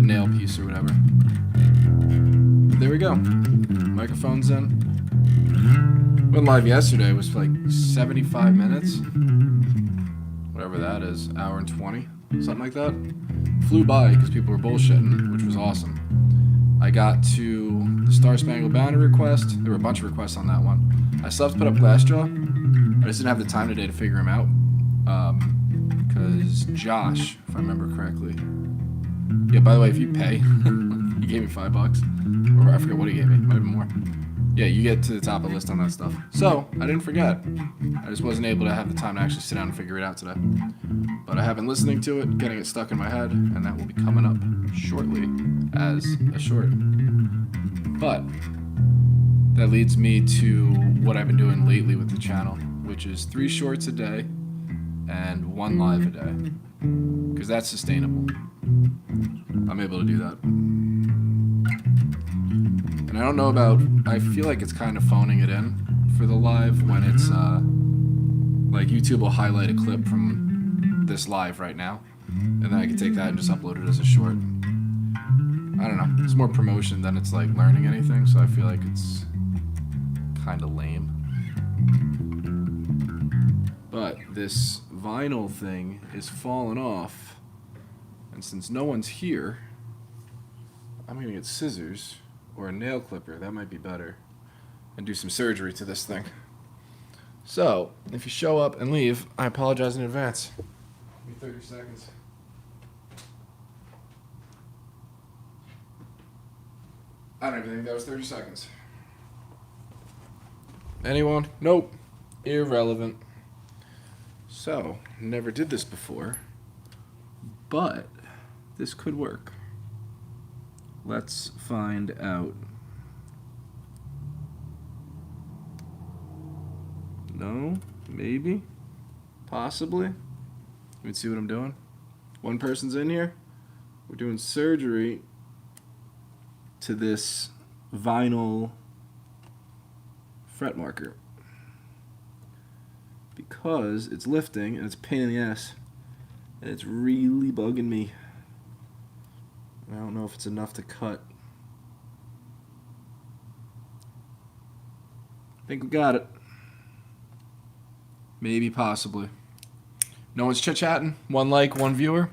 nail piece or whatever. There we go. Microphone's in. Went live yesterday. It was like 75 minutes. Whatever that is. Hour and 20. Something like that. Flew by because people were bullshitting, which was awesome. I got to the Star Spangled Banner request. There were a bunch of requests on that one. I still have to put up Glassjaw. I just didn't have the time today to figure him out. Because Josh, if I remember correctly. Yeah, by the way, if you pay, he gave me $5. Or I forget what he gave me. Might have been more. Yeah, you get to the top of the list on that stuff. So, I didn't forget. I just wasn't able to have the time to actually sit down and figure it out today. But I have been listening to it, getting it stuck in my head, and that will be coming up shortly as a short. But that leads me to what I've been doing lately with the channel, which is 3 shorts a day and 1 live a day. Because that's sustainable. I'm able to do that. And I don't know about, I feel like it's kind of phoning it in for the live when it's, like YouTube will highlight a clip from this live right now. And then I can take that and just upload it as a short. I don't know. It's more promotion than it's like learning anything, so I feel like it's kind of lame. But this vinyl thing is falling off. And since no one's here, I'm going to get scissors or a nail clipper. That might be better. And do some surgery to this thing. So, if you show up and leave, I apologize in advance. Give me 30 seconds. I don't even think that was 30 seconds. Anyone? Nope. Irrelevant. So, never did this before, but this could work. Let's find out. No? Maybe? Possibly? Let me see what I'm doing. One person's in here. We're doing surgery to this vinyl fret marker because it's lifting and it's a pain in the ass and it's really bugging me. I don't know if it's enough to cut. I think we got it. Maybe, possibly. No one's chit-chatting. 1 like, 1 viewer.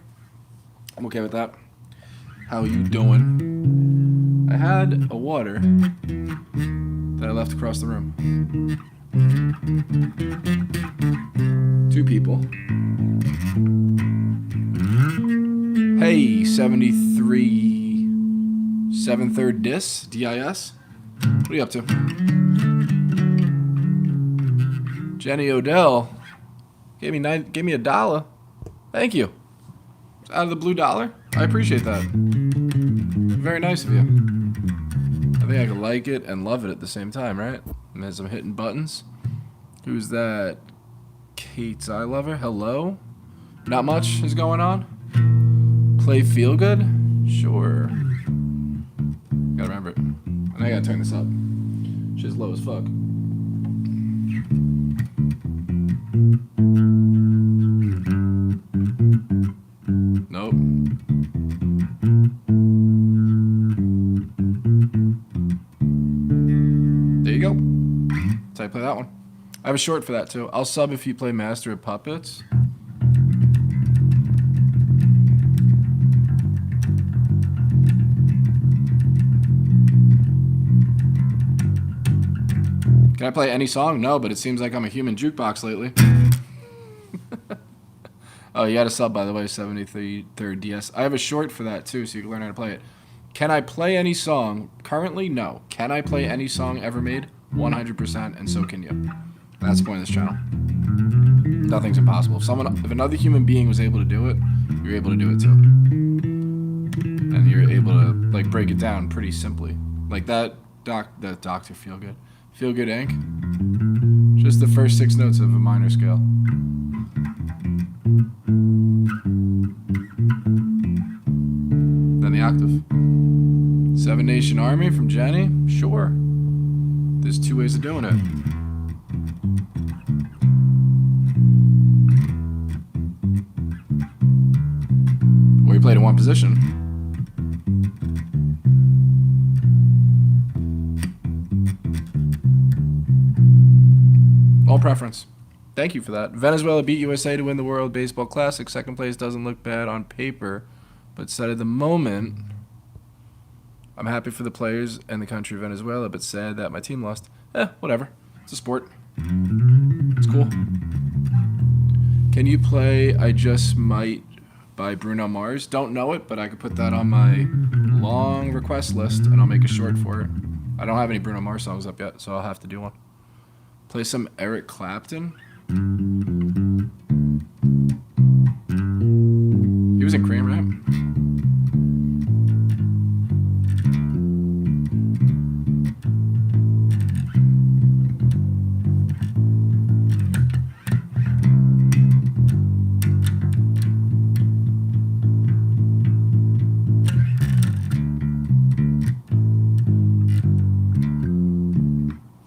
I'm okay with that. How you doing? I had a water that I left across the room. 2 people. Hey, 73 7/3 dis, DIS. What are you up to? Jenny Odell gave me $1. Thank you. It's out of the blue dollar. I appreciate that. Very nice of you. I think I can like it and love it at the same time, right? And as I'm hitting buttons. Who's that? Kate's I Lover. Hello. Not much is going on. Play Feel Good? Sure. Gotta remember it. And I gotta turn this up. Shit's low as fuck. Nope. There you go. That's how you play that one. I have a short for that too. I'll sub if you play Master of Puppets. Can I play any song? No, but it seems like I'm a human jukebox lately. Oh, you got a sub, by the way, 73rd DS. I have a short for that, too, so you can learn how to play it. Can I play any song? Currently, no. Can I play any song ever made? 100%, and so can you. That's the point of this channel. Nothing's impossible. If another human being was able to do it, you're able to do it, too. And you're able to, like, break it down pretty simply. Like that Dr. Feel Good. Feel Good Inc. Just the first 6 notes of a minor scale. Then the octave. 7 Nation Army from Jenny? Sure. There's 2 ways of doing it. Or you played in one position. All preference. Thank you for that. Venezuela beat USA to win the World Baseball Classic. Second place doesn't look bad on paper, but said at the moment, I'm happy for the players and the country of Venezuela, but sad that my team lost. Whatever. It's a sport. It's cool. Can you play I Just Might by Bruno Mars? Don't know it, but I could put that on my long request list, and I'll make a short for it. I don't have any Bruno Mars songs up yet, so I'll have to do one. Play some Eric Clapton. He was in Cream, right?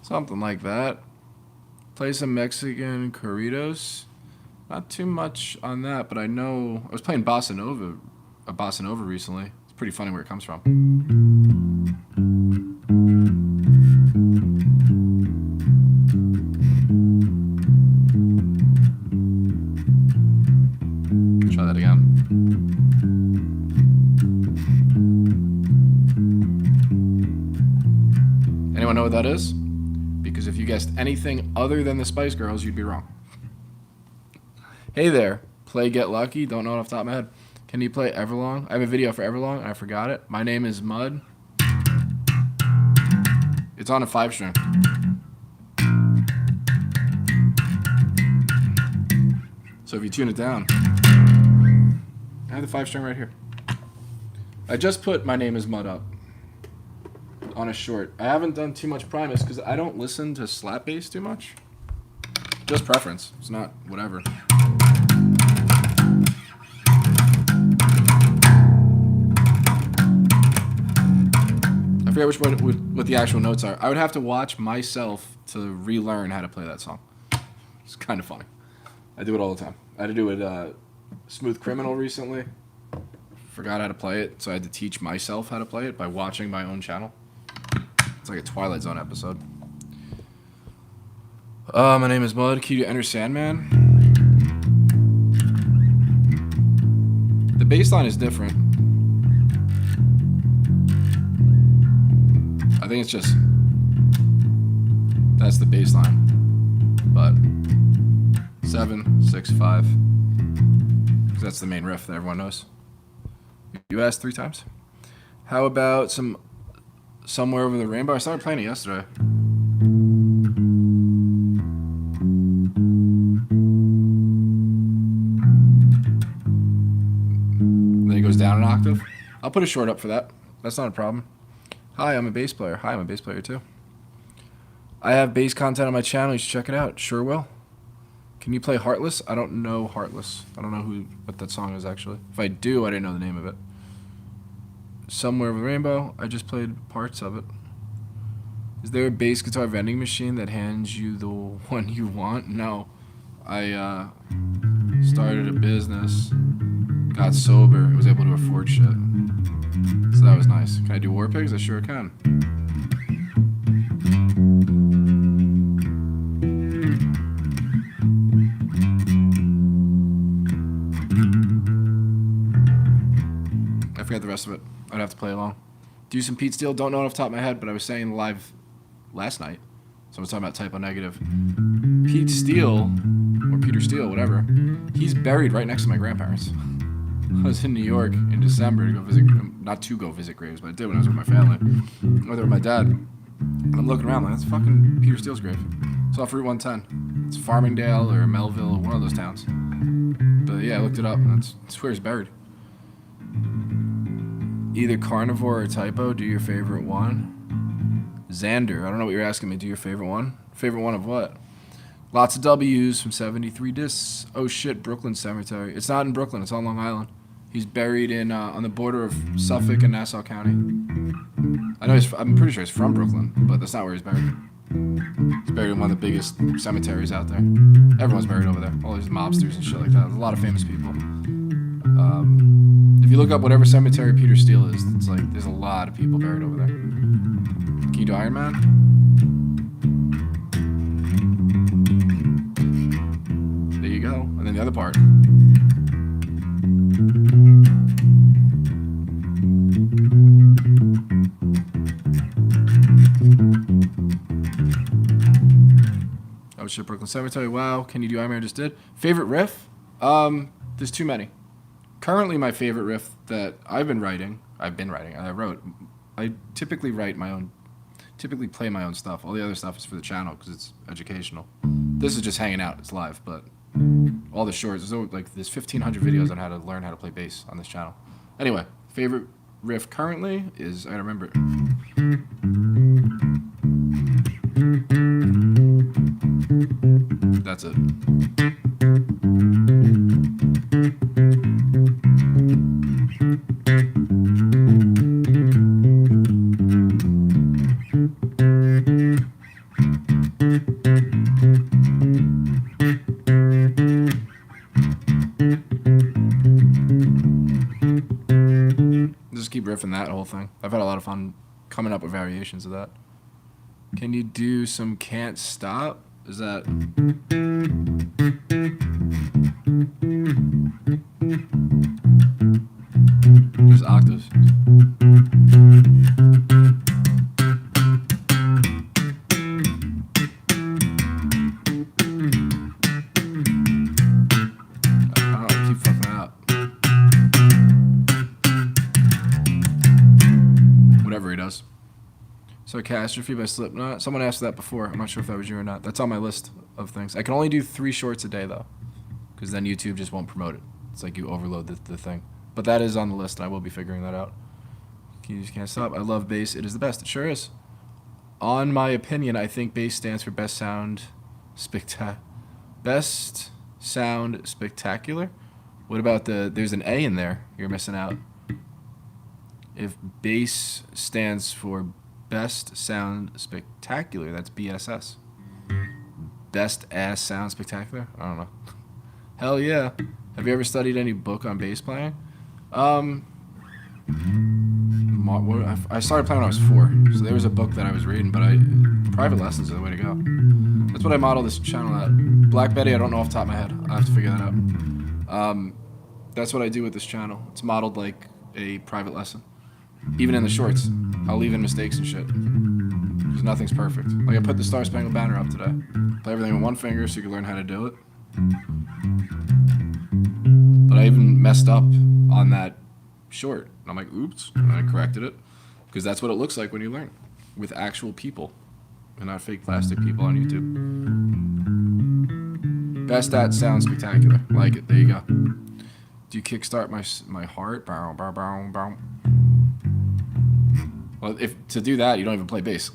Something like that. Play some Mexican corridos. Not too much on that, but I know I was playing bossa nova recently. It's pretty funny where it comes from. Try that again. Anyone know what that is? Because if you guessed anything other than the Spice Girls, you'd be wrong. Hey there, play Get Lucky. Don't know it off the top of my head. Can you play Everlong? I have a video for Everlong, and I forgot it. My name is Mud. It's on a 5-string. So if you tune it down, I have the 5-string right here. I just put My Name is Mud up on a short. I haven't done too much Primus because I don't listen to slap bass too much. Just preference. It's not whatever. I forget what the actual notes are. I would have to watch myself to relearn how to play that song. It's kind of funny. I do it all the time. I had to do it Smooth Criminal recently. Forgot how to play it, so I had to teach myself how to play it by watching my own channel. It's like a Twilight Zone episode. My name is Mud. Key to Enter Sandman. The bass line is different. I think it's just that's the bass line. But 7, 6, 5. Because that's the main riff that everyone knows. You asked 3 times. How about Somewhere Over the Rainbow? I started playing it yesterday. Then it goes down an octave. I'll put a short up for that. That's not a problem. Hi, I'm a bass player. Hi, I'm a bass player too. I have bass content on my channel. You should check it out. Sure will. Can you play Heartless? I don't know Heartless. I don't know what that song is actually. If I do, I didn't know the name of it. Somewhere Over the Rainbow. I just played parts of it. Is there a bass guitar vending machine that hands you the one you want? No. I started a business, got sober, was able to afford shit. So that was nice. Can I do War Pigs? I sure can. I forgot the rest of it. I'd have to play along. Do some Pete Steele. Don't know it off the top of my head, but I was saying live last night. Someone was talking about Typo Negative. Pete Steele, or Peter Steele, whatever, he's buried right next to my grandparents. I was in New York in December to go visit, not to go visit graves, but I did when I was with my family. I was there with my dad. And I'm looking around like, that's fucking Peter Steele's grave. It's off Route 110. It's Farmingdale or Melville, one of those towns. But yeah, I looked it up, and that's where he's buried. Either Carnivore or Typo, do your favorite one. Xander, I don't know what you're asking me. Do your favorite one? Favorite one of what? Lots of W's from 73 discs. Oh shit, Brooklyn Cemetery. It's not in Brooklyn, it's on Long Island. He's buried in on the border of Suffolk and Nassau County. I'm pretty sure he's from Brooklyn, but that's not where he's buried. He's buried in one of the biggest cemeteries out there. Everyone's buried over there. All these mobsters and shit like that. There's a lot of famous people. If you look up whatever cemetery Peter Steele is, it's like there's a lot of people buried over there. Can you do Iron Man? then the other part. Oh shit, Brooklyn Cemetery. Wow, can you do I just did? Favorite riff? There's too many. Currently, my favorite riff that I typically write my own, typically play my own stuff. All the other stuff is for the channel because it's educational. This is just hanging out, it's live, but all the shorts, there's 1,500 videos on how to learn how to play bass on this channel. Anyway, favorite riff currently is, I remember it. That's it. Just keep riffing that whole thing. I've had a lot of fun coming up with variations of that. Can you do some Can't Stop? Is that... Just octaves. I keep fucking that up. Whatever he does. Sarcastrophe by Slipknot. Someone asked that before. I'm not sure if that was you or not. That's on my list of things. I can only do 3 shorts a day, though, because then YouTube just won't promote it. It's like you overload the thing. But that is on the list, and I will be figuring that out. You just can't stop. I love bass. It is the best. It sure is. On my opinion, I think bass stands for best sound spectacular. What about there's an A in there. You're missing out. If bass stands for best sound spectacular, that's BSS. Best ass sound spectacular? I don't know. Hell yeah. Have you ever studied any book on bass playing? I started playing when I was 4, so there was a book that I was reading, but private lessons are the way to go. That's what I model this channel at. Black Betty, I don't know off the top of my head. I'll have to figure that out. That's what I do with this channel. It's modeled like a private lesson. Even in the shorts, I'll leave in mistakes and shit. Because nothing's perfect. Like I put the Star Spangled Banner up today. Play everything with one finger so you can learn how to do it. But I even messed up on that short. And I'm like, oops. And I corrected it. Because that's what it looks like when you learn. With actual people. And not fake plastic people on YouTube. Best at sound spectacular. Like it. There you go. Do you kickstart my heart? Bow, bow, bow, bow. Well, to do that, you don't even play bass.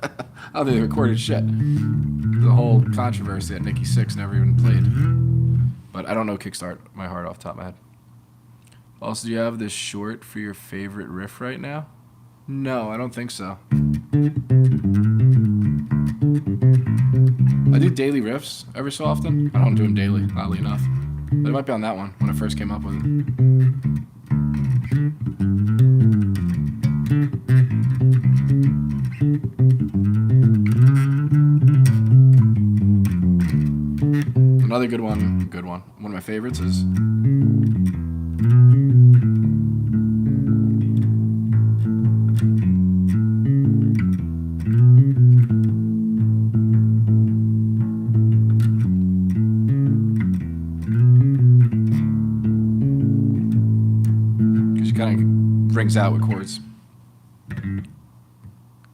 I don't think they recorded shit. The whole controversy that Nikki Sixx never even played. But I don't know Kickstart My Heart off the top of my head. Also, do you have this short for your favorite riff right now? No, I don't think so. I do daily riffs every so often. I don't do them daily, oddly enough. But it might be on that one when I first came up with it. Another good one. One of my favorites is... kind of rings out with chords.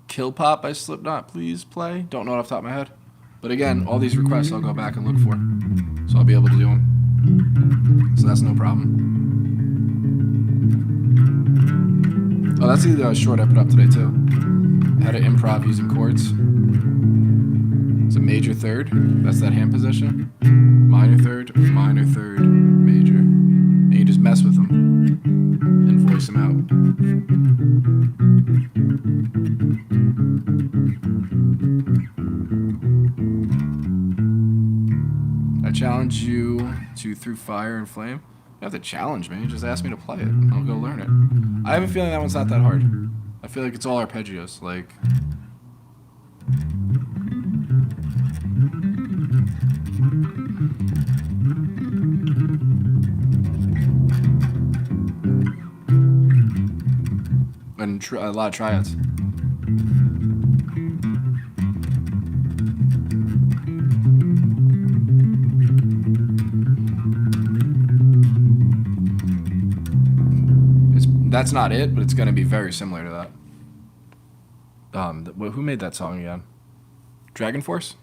Kill Pop by Slipknot, please play. Don't know it off the top of my head. But again, all these requests I'll go back and look for. So I'll be able to do them. So that's no problem. Oh, that's the short I put up today too. How to improv using chords. It's a major third. That's that hand position. Minor third, major. And you just mess with them. And voice them out. I challenge you to Through Fire and Flame. You don't have to challenge me, just ask me to play it. I'll go learn it. I have a feeling that one's not that hard. I feel like it's all arpeggios, like... and a lot of triads. That's not it, but it's going to be very similar to that. Who made that song again? Dragon Force?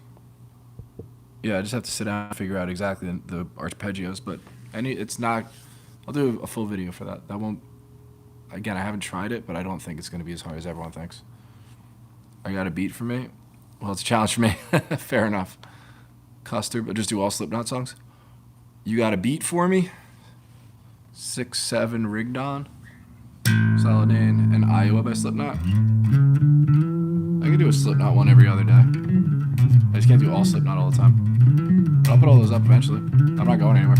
Yeah, I just have to sit down and figure out exactly the arpeggios, but it's not. I'll do a full video for that. That won't. Again, I haven't tried it, but I don't think it's going to be as hard as everyone thinks. I got a beat for me. Well, it's a challenge for me. Fair enough. Custard, but just do all Slipknot songs. You got a beat for me? 6-7 rigged on. Saladin and Iowa by Slipknot. I can do a Slipknot one every other day. I just can't do all Slipknot all the time. But I'll put all those up eventually. I'm not going anywhere.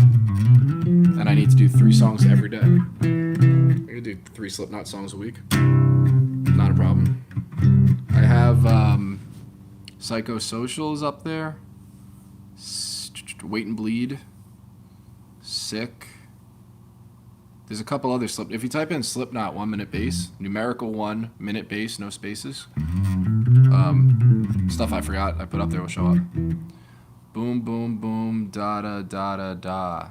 And I need to do 3 songs every day. I can do 3 Slipknot songs a week. Not a problem. I have Psychosocials up there. Wait and Bleed. Sick. There's a couple other If you type in Slipknot 1 minute bass, numerical 1 minute bass, no spaces. Stuff I forgot I put up there will show up. Boom, boom, boom, da da da da da.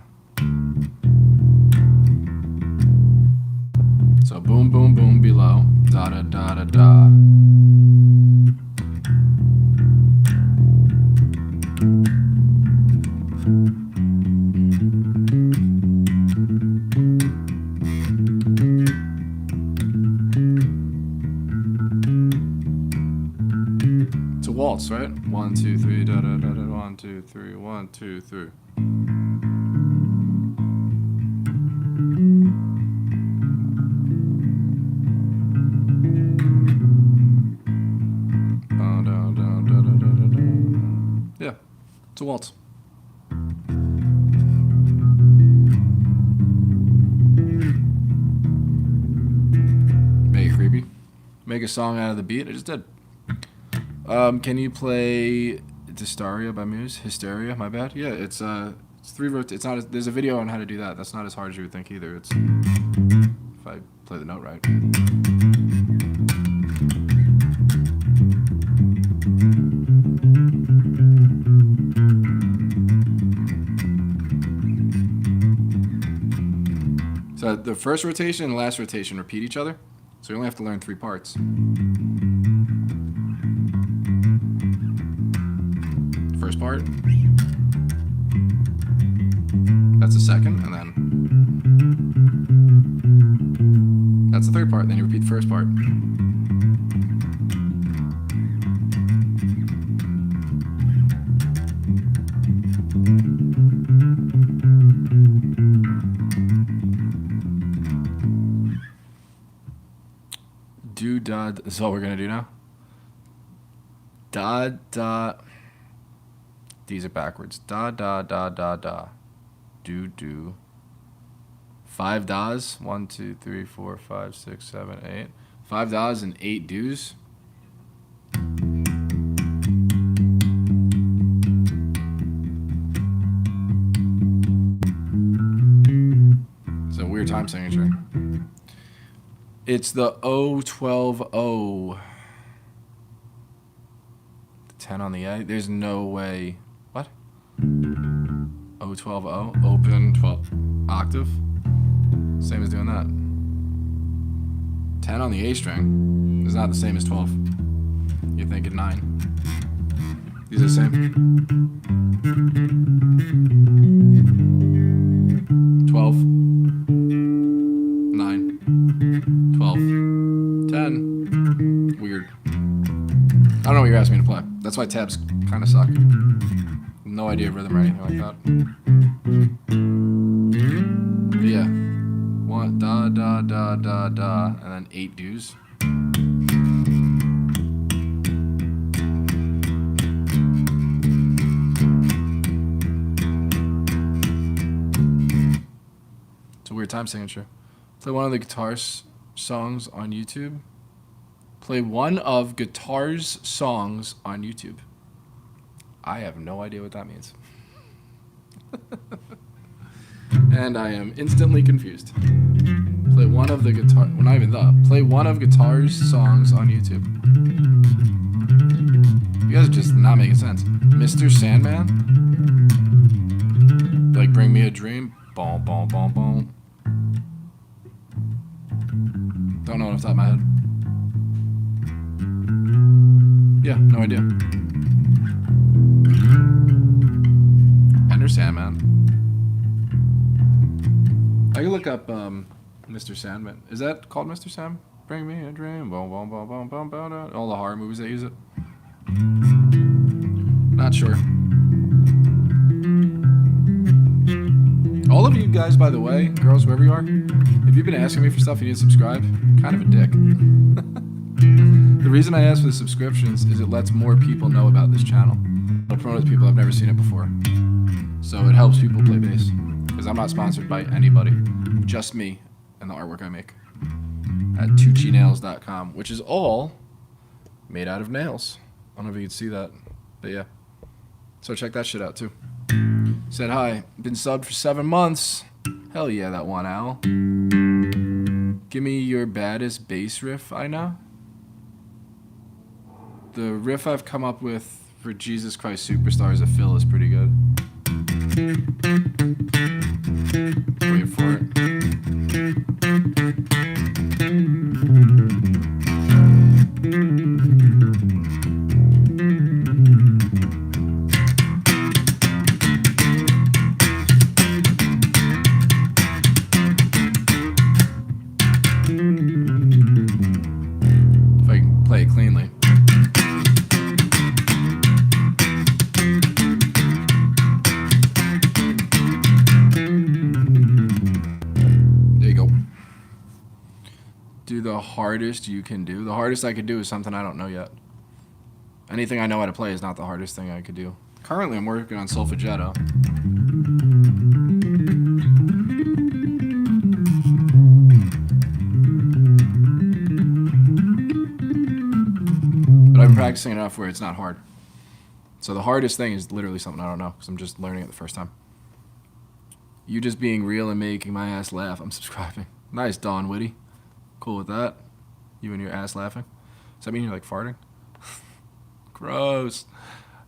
So boom, boom, boom below, da da da da da. It's a waltz, right? 1, 2, 3, da da da da. 1, 2, 3, 1, 2, 3. Yeah, it's a waltz. Make it creepy. Make a song out of the beat. I just did. Can you play Hysteria by Muse? Hysteria, my bad. Yeah, it's 3 It's not. There's a video on how to do that. That's not as hard as you would think either. It's if I play the note right. So the first rotation and the last rotation repeat each other. So you only have to learn 3 parts. First part. That's the second, and then that's the third part. Then you repeat the first part. Do da. This is all we're gonna do now. Da da. These are backwards. Da da da da da. Do do. 5 das. 1, 2, 3, 4, 5, 6, 7, 8. 5 das and 8 do's. It's a weird time signature. It's the O12O. 10 on the A. There's no way. What? O12O. Open 12 octave. Same as doing that. 10 on the A string is not the same as 12. You're thinking 9. These are the same. 12. 9. 12. 10. Weird. I don't know what you're asking me to play. That's why tabs kind of suck. No idea of rhythm or anything like that. But yeah. 1 da da da da da, and then 8 do's. It's a weird time signature. Play one of the guitars songs on YouTube. Play one of guitars songs on YouTube. I have no idea what that means. And I am instantly confused. Play one of the guitar. Well, not even the. Play one of guitar's songs on YouTube. You guys are just not making sense. Mr. Sandman. Like Bring Me a Dream. Boom, boom, boom, boom. Don't know it off the top of my head. Yeah, no idea. Enter Sandman. I can look up Mr. Sandman. Is that called Mr. Sam? Bring me a dream. Boom, boom, boom, boom, boom, boom, boom. All the horror movies that use it. Not sure. All of you guys, by the way, girls, wherever you are, if you've been asking me for stuff, you need to subscribe. Kind of a dick. The reason I ask for the subscriptions is it lets more people know about this channel. It'll promote it to people I've never seen it before. So it helps people play bass. Because I'm not sponsored by anybody. Just me and the artwork I make. At tuccinails.com, which is all made out of nails. I don't know if you can see that. But yeah. So check that shit out too. Said hi. Been subbed for 7 months. Hell yeah, that one owl. Give me your baddest bass riff I know. The riff I've come up with for Jesus Christ Superstars of Phil is pretty good. Wait for it. If I can play it cleanly. Do the hardest you can do. The hardest I could do is something I don't know yet. Anything I know how to play is not the hardest thing I could do. Currently, I'm working on solfeggetto. But I've been practicing enough where it's not hard. So the hardest thing is literally something I don't know, because I'm just learning it the first time. You just being real and making my ass laugh. I'm subscribing. Nice, Don Whitty. Cool with that. You and your ass laughing. Does that mean you're like farting? Gross.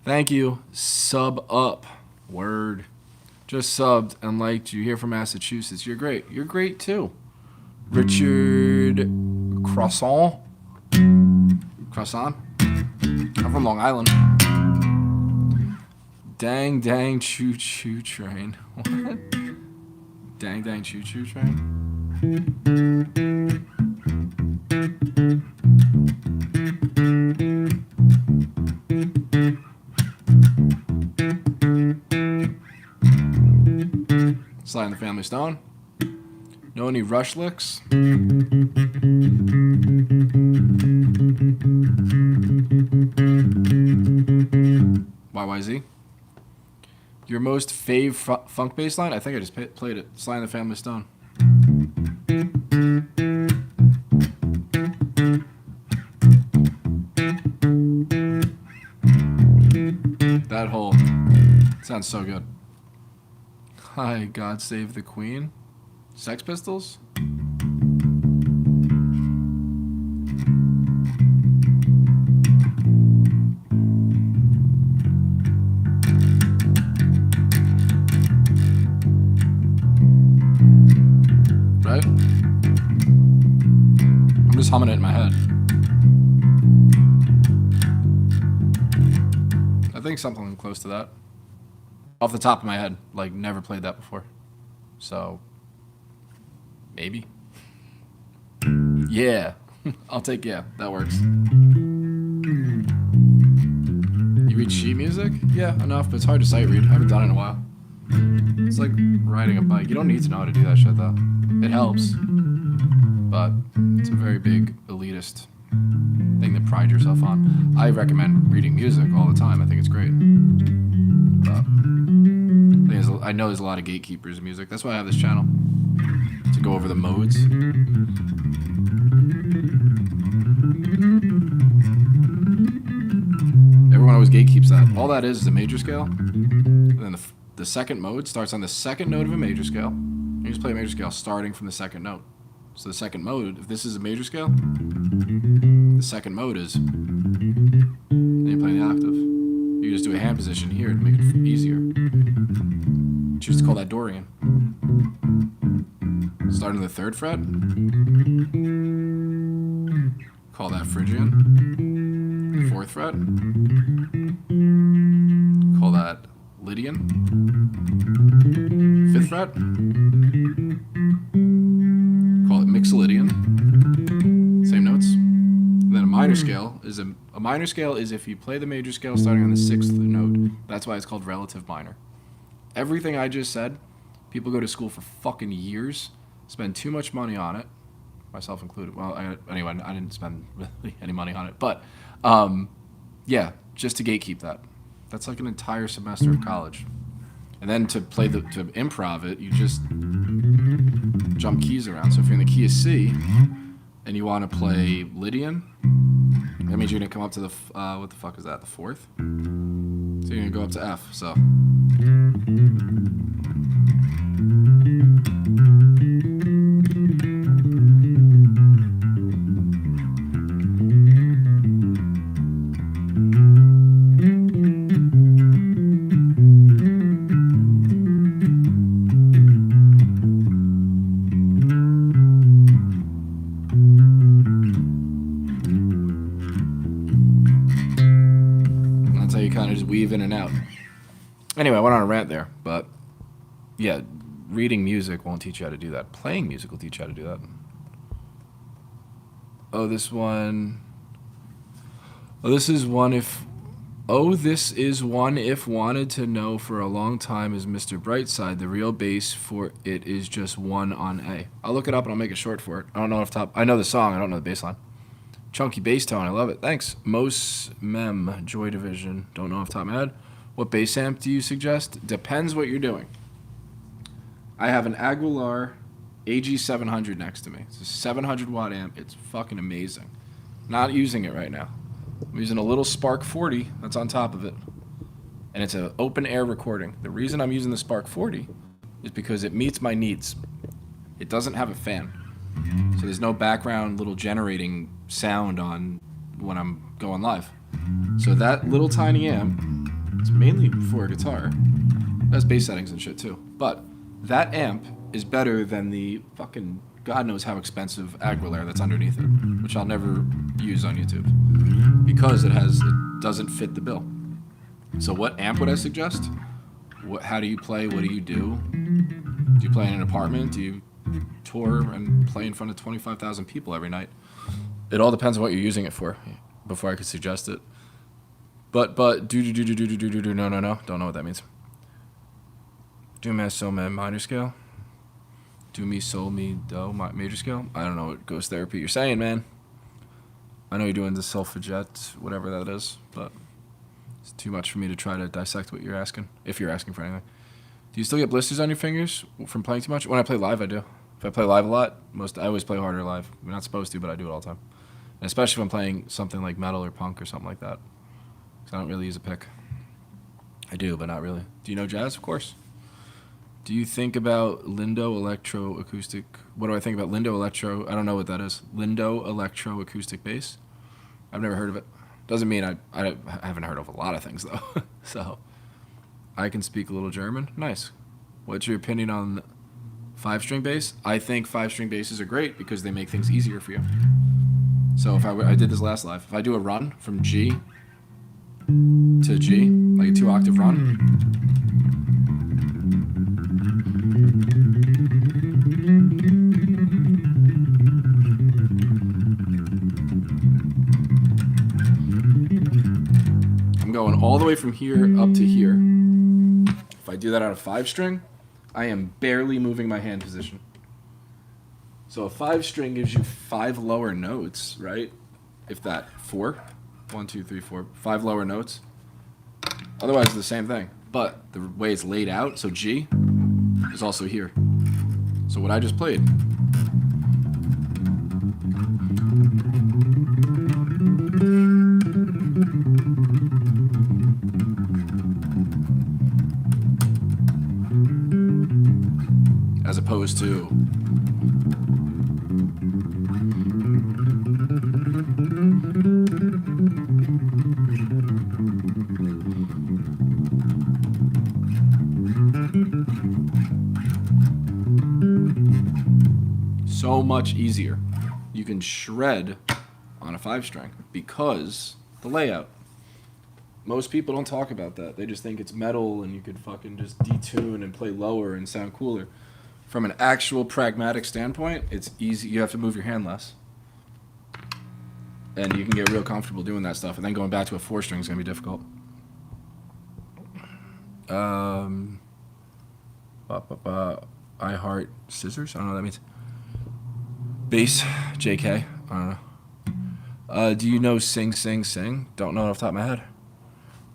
Thank you. Sub up. Word. Just subbed and liked you here from Massachusetts. You're great. You're great too. Richard Croissant. Croissant? I'm from Long Island. Dang, dang, choo choo train. What? Dang, dang, choo choo train? Slide in the Family Stone. Know any rush licks? YYZ. Your most fave funk bass line? I think I just played it. Slide in the Family Stone. That whole sounds so good. Hi, God Save the Queen. Sex Pistols? Right? I'm just humming it in my head. I think something close to that. Off the top of my head, like never played that before. So, maybe. Yeah, I'll take yeah, that works. You read sheet music? Yeah, enough, but it's hard to sight read. I haven't done it in a while. It's like riding a bike. You don't need to know how to do that shit though. It helps, but it's a very big elitist thing to pride yourself on. I recommend reading music all the time. I think it's great. But I know there's a lot of gatekeepers in music. That's why I have this channel, to go over the modes. Everyone always gatekeeps that. All that is a major scale. And then the second mode starts on the second note of a major scale. You just play a major scale starting from the second note. So the second mode, if this is a major scale, the second mode is, then you play the octave. You just do a hand position here to make it easier. Choose to call that Dorian. Starting the 3rd fret, call that Phrygian. 4th fret, call that Lydian. 5th fret, call it Mixolydian. Same notes. And then a minor scale is a minor scale is if you play the major scale starting on the 6th note. That's why it's called relative minor. Everything I just said, people go to school for fucking years, spend too much money on it, myself included. Well, anyway, I didn't spend really any money on it, but yeah, just to gatekeep that. That's like an entire semester of college. And then to improv it, you just jump keys around. So if you're in the key of C and you want to play Lydian, that means you're gonna come up to the what the fuck is that? The 4th. So you're gonna go up to F. So. Weave in and out. Anyway, I went on a rant there, but yeah, reading music won't teach you how to do that. Playing music will teach you how to do that. Oh, this one. Oh, this is one if. Oh, this is one if wanted to know for a long time is Mr. Brightside. The real bass for it is just 1 on A. I'll look it up and I'll make it short for it. I don't know off top. I know the song. I don't know the bass line. Chunky bass tone, I love it. Thanks. Mos Mem, Joy Division. Don't know off the top of my head. What bass amp do you suggest? Depends what you're doing. I have an Aguilar AG700 next to me. It's a 700 watt amp. It's fucking amazing. Not using it right now. I'm using a little Spark 40 that's on top of it. And it's an open air recording. The reason I'm using the Spark 40 is because it meets my needs. It doesn't have a fan. So there's no background little generating sound on when I'm going live. So that little tiny amp, it's mainly for a guitar. It has bass settings and shit too. But that amp is better than the fucking God knows how expensive Aguilar that's underneath it, which I'll never use on YouTube because it doesn't fit the bill. So what amp would I suggest? How do you play? What do you do? Do you play in an apartment? Do you tour and play in front of 25,000 people every night? It all depends on what you're using it for before I could suggest it. But no, don't know what that means. Do mi sol mi minor scale. Do mi sol mi do major scale. I don't know what ghost therapy you're saying, man. I know you're doing the solfegette, whatever that is, but it's too much for me to try to dissect what you're asking, if you're asking for anything. Do you still get blisters on your fingers from playing too much? When I play live, I do. If I play live a lot, I always play harder live. I'm not supposed to, but I do it all the time. And especially when I'm playing something like metal or punk or something like that. Because I don't really use a pick. I do, but not really. Do you know jazz? Of course. Do you think about Lindo Electro Acoustic? What do I think about Lindo Electro? I don't know what that is. Lindo Electro Acoustic Bass? I've never heard of it. Doesn't mean I haven't heard of a lot of things, though. So, I can speak a little German. Nice. What's your opinion on 5-string bass? I think 5-string basses are great because they make things easier for you. So if I did this last live. If I do a run from G to G, like a 2-octave run, I'm going all the way from here up to here. If I do that on a 5-string, I am barely moving my hand position. So a 5-string gives you 5 lower notes, right? If that, 4. 1, 2, 3, 4. 5 lower notes. Otherwise, it's the same thing. But the way it's laid out, so G is also here. So what I just played. As opposed to much easier you can shred on a 5-string because the layout. Most people don't talk about that. They just think it's metal and you could fucking just detune and play lower and sound cooler. From an actual pragmatic standpoint, it's easy. You have to move your hand less. And you can get real comfortable doing that stuff. And then going back to a 4-string is going to be difficult. I heart scissors? I don't know what that means. Bass, JK. I don't know. Do you know Sing Sing Sing? Don't know it off the top of my head.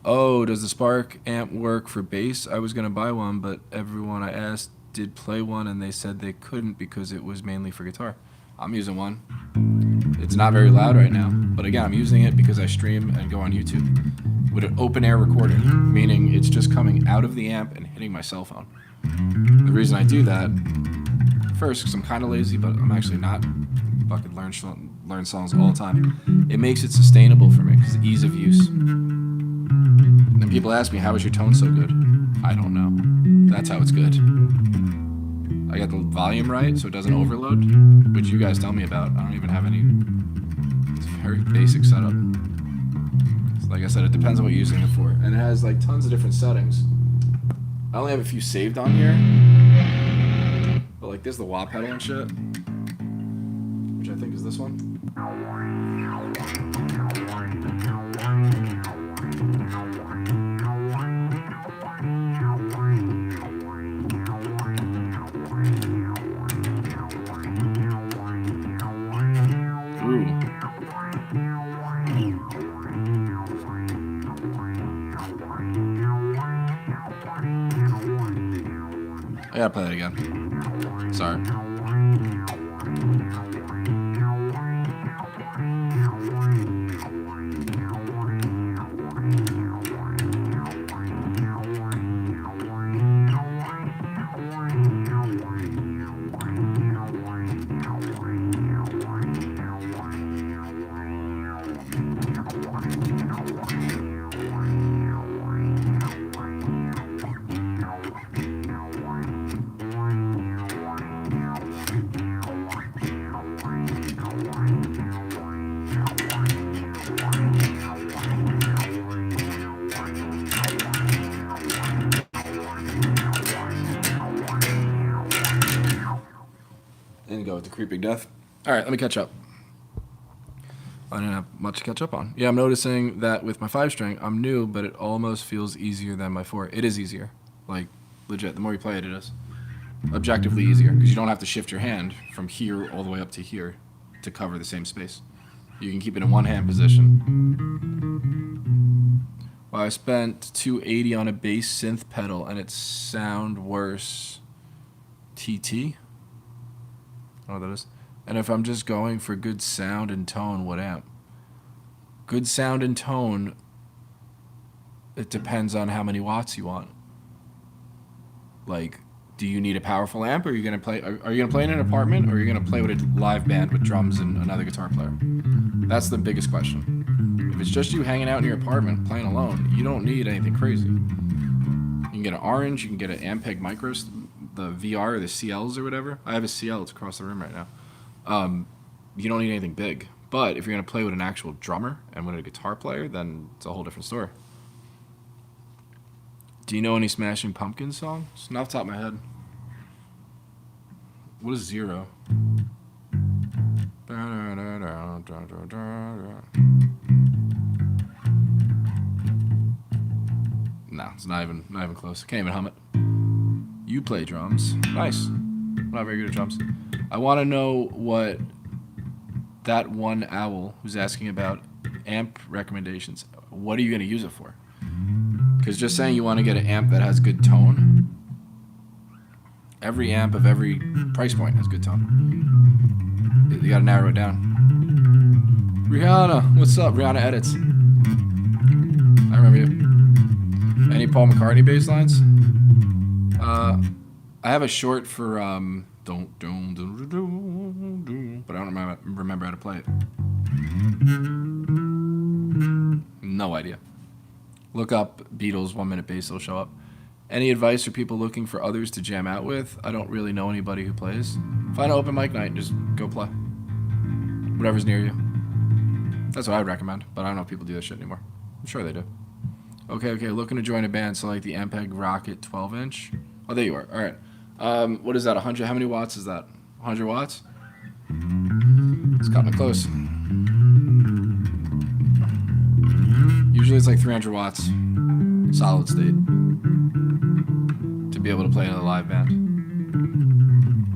Oh, does the Spark amp work for bass? I was going to buy one, but everyone I asked did play one, and they said they couldn't because it was mainly for guitar. I'm using one. It's not very loud right now, but again, I'm using it because I stream and go on YouTube with an open air recording, meaning it's just coming out of the amp and hitting my cell phone. The reason I do that, first, because I'm kind of lazy, but I'm actually not. Fucking learn songs all the time. It makes it sustainable for me because ease of use. And then people ask me, how is your tone so good? I don't know. That's how it's good. I got the volume right so it doesn't overload, which you guys tell me about. I don't even have any. It's a very basic setup. So like I said, it depends on what you're using it for. And it has like tons of different settings. I only have a few saved on here. But like there's the wah pedal and shit, which I think is this one. I gotta play that again. Sorry. And go with the Creeping Death. All right, let me catch up. I didn't have much to catch up on. Yeah, I'm noticing that with my 5-string, I'm new, but it almost feels easier than my 4. It is easier. Like, legit. The more you play it, it is. Objectively easier, because you don't have to shift your hand from here all the way up to here to cover the same space. You can keep it in one-hand position. Well, I spent $280 on a bass synth pedal, and it sound worse. TT? I don't know what that is. And if I'm just going for good sound and tone, what amp? Good sound and tone, it depends on how many watts you want. Like, do you need a powerful amp, or are you gonna play? Are you gonna play in an apartment, or are you gonna play with a live band with drums and another guitar player? That's the biggest question. If it's just you hanging out in your apartment playing alone, you don't need anything crazy. You can get an Orange, you can get an Ampeg Micros, the VR or the CLs or whatever. I have a CL, it's across the room right now. You don't need anything big. But if you're going to play with an actual drummer and with a guitar player, then it's a whole different story. Do you know any Smashing Pumpkins songs? Not off the top of my head. What is 0? No, it's not even close. Can't even hum it. You play drums. Nice. I'm not very good at drums. I want to know what that one owl who's asking about amp recommendations. What are you going to use it for? Because just saying you want to get an amp that has good tone, every amp of every price point has good tone. You got to narrow it down. Rihanna, what's up? Rihanna Edits. I remember you. Any Paul McCartney bass lines? I have a short for but I don't remember how to play it. No idea. Look up Beatles 1 minute bass, it'll show up. Any advice for people looking for others to jam out with? I don't really know anybody who plays. Find an open mic night and just go play. Whatever's near you. That's what I would recommend, but I don't know if people do that shit anymore. I'm sure they do. Okay, looking to join a band, so like the Ampeg Rocket 12-inch. Oh, there you are. All right. What is that, 100? How many watts is that? 100 watts? It's kind of close. Usually it's like 300 watts, solid state, to be able to play in a live band.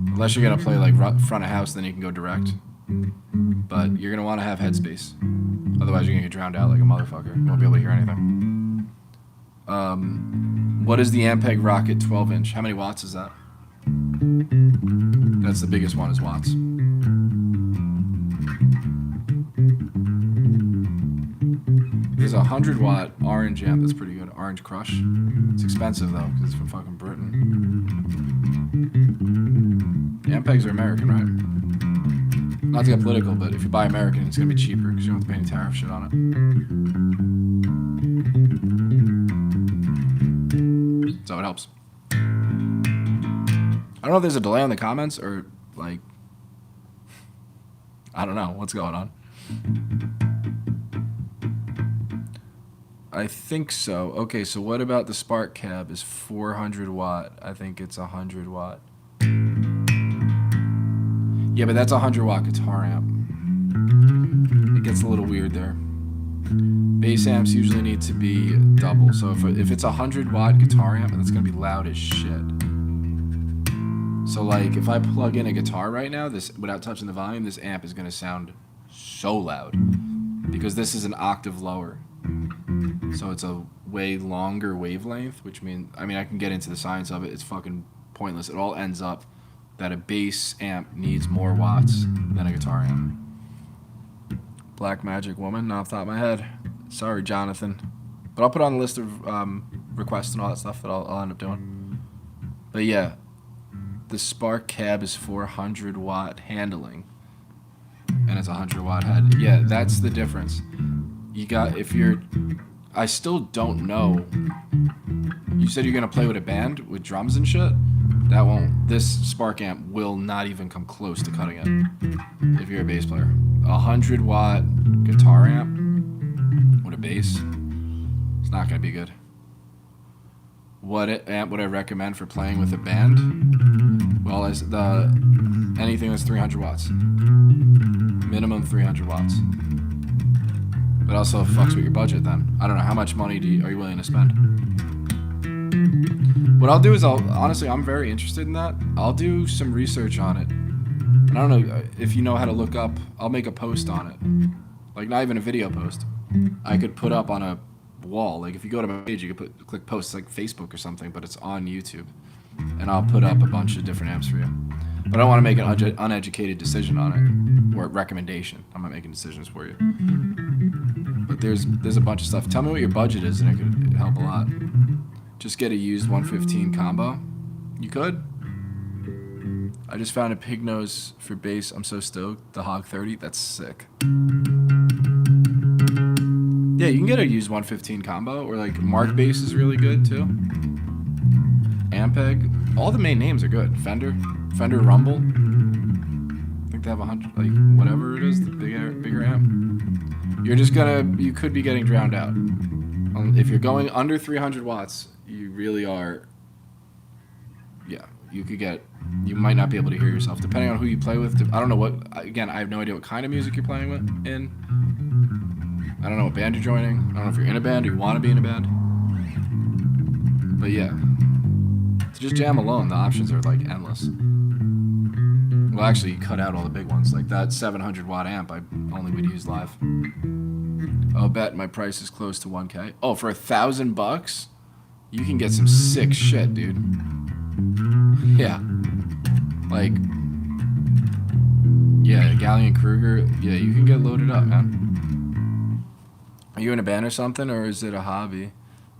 Unless you're going to play like front of house, then you can go direct. But you're going to want to have headspace. Otherwise you're going to get drowned out like a motherfucker. You won't be able to hear anything. What is the Ampeg Rocket 12-inch? How many watts is that? That's the biggest one, is watts. There's a 100-watt orange amp that's pretty good. Orange Crush. It's expensive though, because it's from fucking Britain. Ampegs are American, right? Not to get political, but if you buy American, it's gonna be cheaper because you don't have to pay any tariff shit on it. So it helps. I don't know if there's a delay on the comments or like, I don't know what's going on. I think so. Okay, so what about the Spark Cab is 400 watt? I think it's 100 watt. Yeah, but that's a 100 watt guitar amp. It gets a little weird there. Bass amps usually need to be double. So if it's a 100 watt guitar amp, that's gonna be loud as shit. So like if I plug in a guitar right now, this without touching the volume, this amp is gonna sound so loud because this is an octave lower. So it's a way longer wavelength, which means, I can get into the science of it. It's fucking pointless. It all ends up that a bass amp needs more watts than a guitar amp. Black Magic Woman, not off the top of my head. Sorry, Jonathan. But I'll put on the list of requests and all that stuff that I'll end up doing. But yeah, the Spark Cab is 400 watt handling. And it's a 100 watt head. Yeah, that's the difference. I still don't know. You said you're gonna play with a band with drums and shit? This Spark amp will not even come close to cutting it if you're a bass player. 100 watt guitar amp with a bass, it's not gonna be good. What amp would I recommend for playing with a band? Well, anything that's 300 watts. Minimum 300 watts. But also fucks with your budget then. I don't know, how much money are you willing to spend? What I'll do is honestly, I'm very interested in that. I'll do some research on it. And I don't know if you know how to look up, I'll make a post on it. Like not even a video post. I could put up on a wall. Like if you go to my page, you could click posts like Facebook or something, but it's on YouTube. And I'll put up a bunch of different amps for you. But I don't want to make an uneducated decision on it, or a recommendation. I'm not making decisions for you. But there's a bunch of stuff. Tell me what your budget is, and it could help a lot. Just get a used 115 combo. You could. I just found a pig nose for bass. I'm so stoked. The Hog 30. That's sick. Yeah, you can get a used 115 combo, or like Mark bass is really good too. Ampeg. All the main names are good. Fender Rumble. I think they have 100, like whatever it is, the bigger amp. You could be getting drowned out. If you're going under 300 watts, you really are, you might not be able to hear yourself, depending on who you play with. I don't know I have no idea what kind of music you're playing in. I don't know what band you're joining. I don't know if you're in a band or you want to be in a band. But yeah, to just jam alone, the options are like endless. Well, actually, you cut out all the big ones. Like that 700 watt amp, I only would use live. I'll bet my price is close to 1K. Oh, for $1,000, you can get some sick shit, dude. Yeah. Like, yeah, Galleon Kruger. Yeah, you can get loaded up, man. Are you in a band or something, or is it a hobby?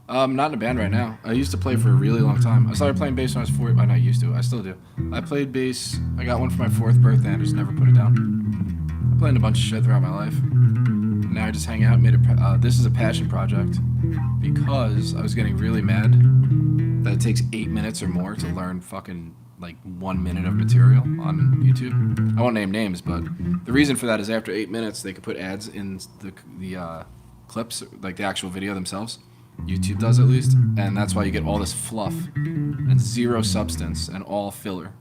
Not in a band right now. I used to play for a really long time. I started playing bass when I was 4. Well, not used to. I still do. I played bass. I got one for my 4th birthday and just never put it down. I played a bunch of shit throughout my life. Now I just hang out. This is a passion project because I was getting really mad that it takes 8 minutes or more to learn fucking like 1 minute of material on YouTube. I won't name names, but the reason for that is after 8 minutes they could put ads in the clips, like the actual video themselves. YouTube does at least, and that's why you get all this fluff and zero substance and all filler.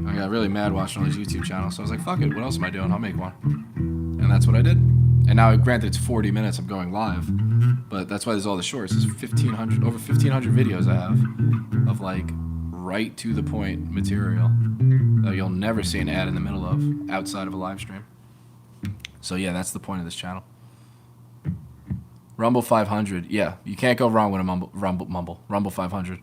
I got really mad watching all these YouTube channels, so I was like, fuck it, what else am I doing? I'll make one. And that's what I did. And now, granted, it's 40 minutes, I'm going live, but that's why there's all the shorts. There's over 1,500 videos I have of like right to the point material that you'll never see an ad in the middle of outside of a live stream. So yeah, that's the point of this channel. Rumble 500, yeah, you can't go wrong with a Rumble 500.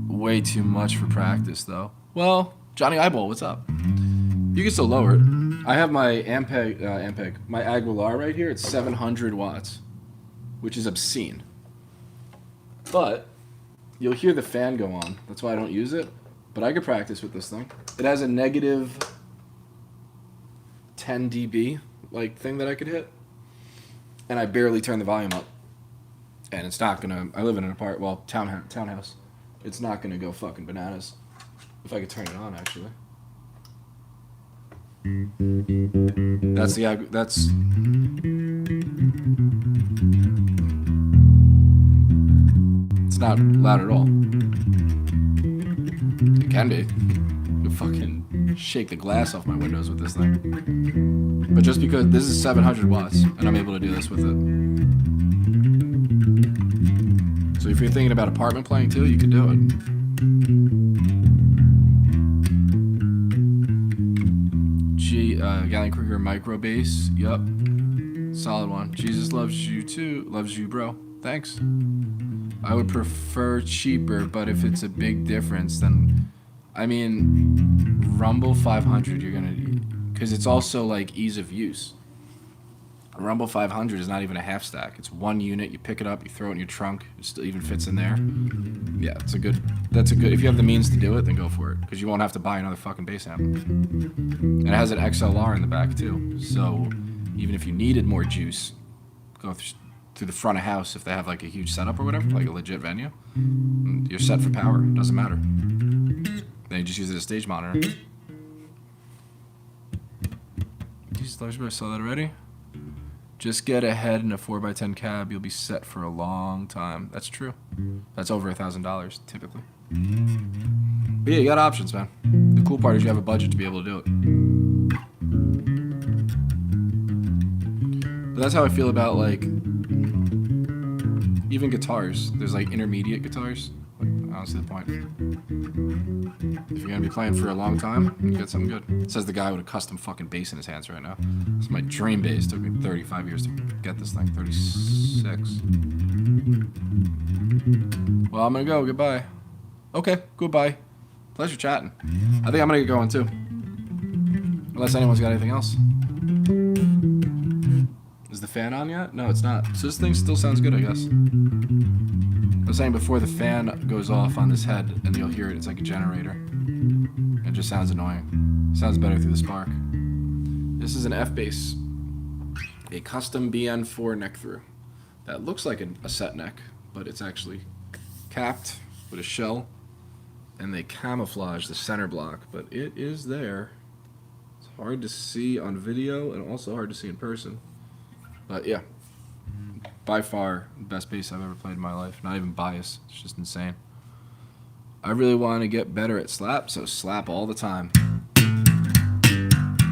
Way too much for practice, though. Well, Johnny Eyeball, what's up? You can still lower it. I have my my Aguilar right here. It's 700 watts, which is obscene. But you'll hear the fan go on. That's why I don't use it. But I could practice with this thing. It has a negative 10 dB like thing that I could hit, and I barely turn the volume up. And it's not gonna. I live in an townhouse. It's not gonna go fucking bananas. If I could turn it on, actually. It's not loud at all. It can be. You'll fucking shake the glass off my windows with this thing. But just because this is 700 watts, and I'm able to do this with it. So if you're thinking about apartment playing too, you can do it. Gallon Krieger micro bass. Yup. Solid one. Jesus loves you too. Loves you, bro. Thanks. I would prefer cheaper, but if it's a big difference, then I mean, Rumble 500, you're gonna, because it's also like ease of use. A Rumble 500 is not even a half stack. It's one unit. You pick it up, you throw it in your trunk. It still even fits in there. Yeah, that's a good. If you have the means to do it, then go for it, because you won't have to buy another fucking bass amp. And it has an XLR in the back too. So even if you needed more juice, go through the front of house if they have like a huge setup or whatever, like a legit venue. You're set for power. It doesn't matter. Then you just use it as a stage monitor. Jesus, I saw that already. Just get ahead in a 4x10 cab. You'll be set for a long time. That's true. That's over $1,000 typically. But yeah, you got options, man. The cool part is you have a budget to be able to do it. But that's how I feel about like even guitars. There's like intermediate guitars. Like, honestly, the point. If you're gonna be playing for a long time, you get something good. It says the guy with a custom fucking bass in his hands right now. It's my dream bass. It took me 35 years to get this thing. 36. Well, I'm gonna go. Goodbye. Okay, goodbye. Pleasure chatting. I think I'm gonna get going too. Unless anyone's got anything else. Is the fan on yet? No, it's not. So this thing still sounds good, I guess. I was saying before, the fan goes off on this head and you'll hear it. It's like a generator. It just sounds annoying. It sounds better through the spark. This is an F bass, a custom BN4 neck through. That looks like a set neck, but it's actually capped with a shell, and they camouflage the center block, but it is there. It's hard to see on video and also hard to see in person. But yeah, by far the best bass I've ever played in my life. Not even biased, it's just insane. I really want to get better at slap, so slap all the time.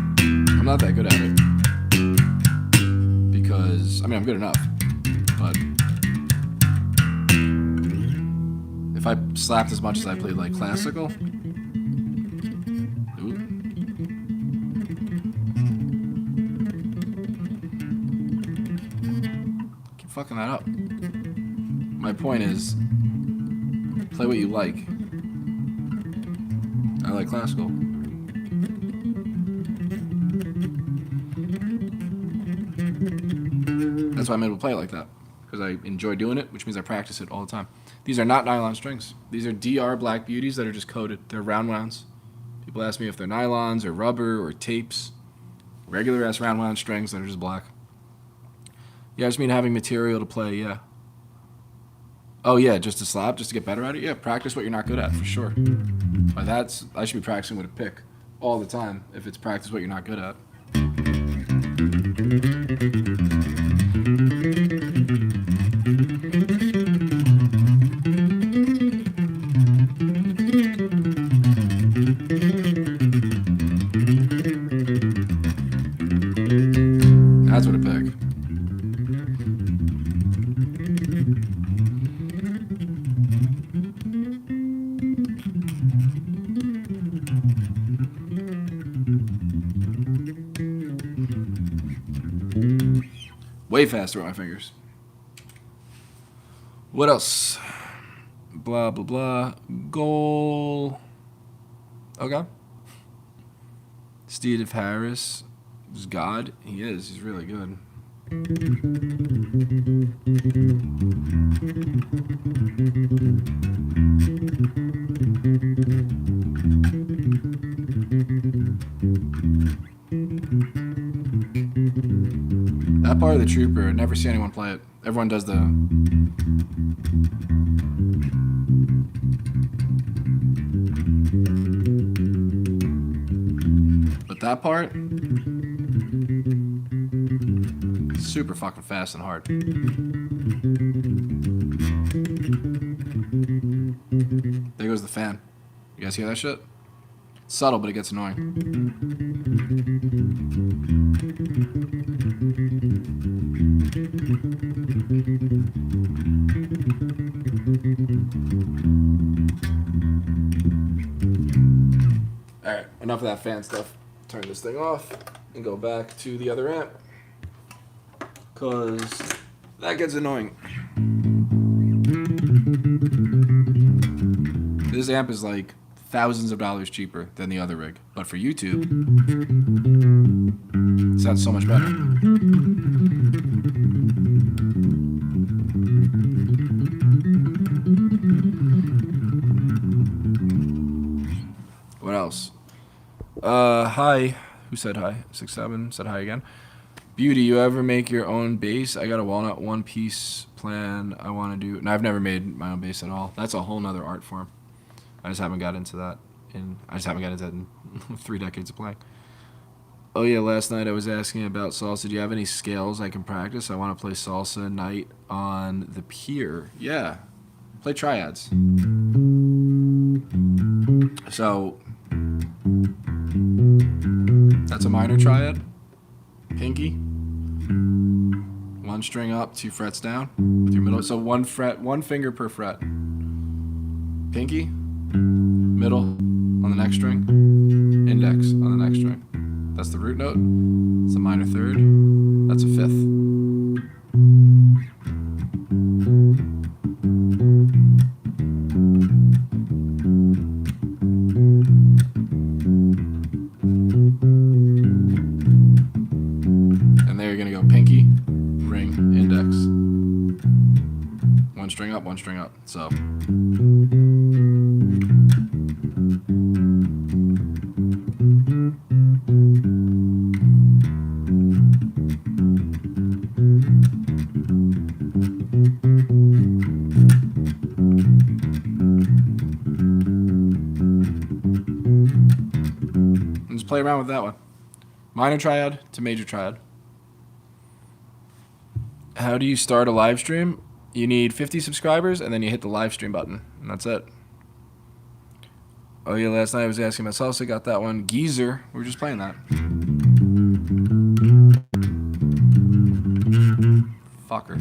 I'm not that good at it, because, I mean, I'm good enough, but if I slapped as much as I played like classical, keep fucking that up. My point is, play what you like. I like classical. That's why I'm able to play it like that, because I enjoy doing it, which means I practice it all the time. These are not nylon strings. These are DR Black Beauties that are just coated. They're round wounds. People ask me if they're nylons or rubber or tapes. Regular ass round wound strings that are just black. Yeah, I just mean having material to play, yeah. Oh yeah, just to slap, just to get better at it. Yeah, practice what you're not good at for sure. But I should be practicing with a pick all the time if it's practice what you're not good at. That's what a pick. Way faster with my fingers. What else? Blah, blah, blah. Goal. Okay. Steve Harris is God. He is. He's really good. That part of the Trooper, I never see anyone play it. Everyone does the... But that part... super fucking fast and hard. There goes the fan. You guys hear that shit? It's subtle, but it gets annoying. Alright, enough of that fan stuff. Turn this thing off and go back to the other amp, because that gets annoying. This amp is like thousands of dollars cheaper than the other rig, but for YouTube, it sounds so much better. What else? Hi. Who said hi? 67 said hi again. Beauty, you ever make your own bass? I got a walnut one-piece plan I want to do. And I've never made my own bass at all. That's a whole nother art form. I just haven't got into that. In 3 decades of playing. Oh yeah, last night I was asking about salsa. Do you have any scales I can practice? I want to play salsa night on the pier. Yeah. Play triads. So... that's a minor triad. Pinky. 1 string up, 2 frets down. With your middle. So 1 fret, 1 finger per fret. Pinky. Middle on the next string. Index on the next string. That's the root note. It's a minor third. That's a 5th. One string up, so. And just play around with that one. Minor triad to major triad. How do you start a live stream? You need 50 subscribers, and then you hit the live stream button, and that's it. Oh yeah, last night I was asking about salsa, got that one. Geezer, we were just playing that. Fucker.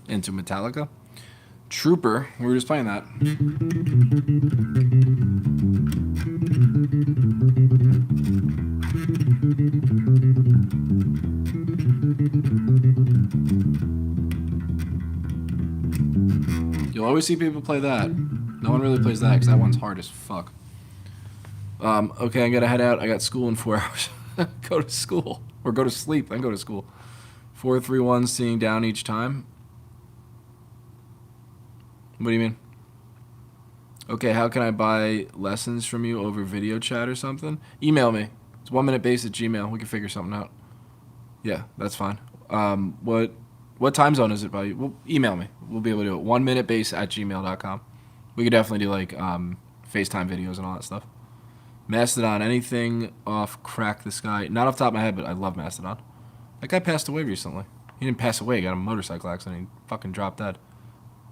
Into Metallica. Trooper, we were just playing that. You'll always see people play that. No one really plays that because that one's hard as fuck. Okay, I gotta head out. I got school in 4 hours. Go to school. Or go to sleep, then go to school. 4-3-1, seeing down each time. What do you mean? Okay, how can I buy lessons from you over video chat or something? Email me. It's 1minutebass@gmail. We can figure something out. Yeah, that's fine. What time zone is it by you? Well, email me. We'll be able to do it. 1minutebass@gmail.com. We could definitely do like FaceTime videos and all that stuff. Mastodon, anything off Crack the Sky? Not off the top of my head, but I love Mastodon. That guy passed away recently. He didn't pass away. He got a motorcycle accident. He fucking dropped dead.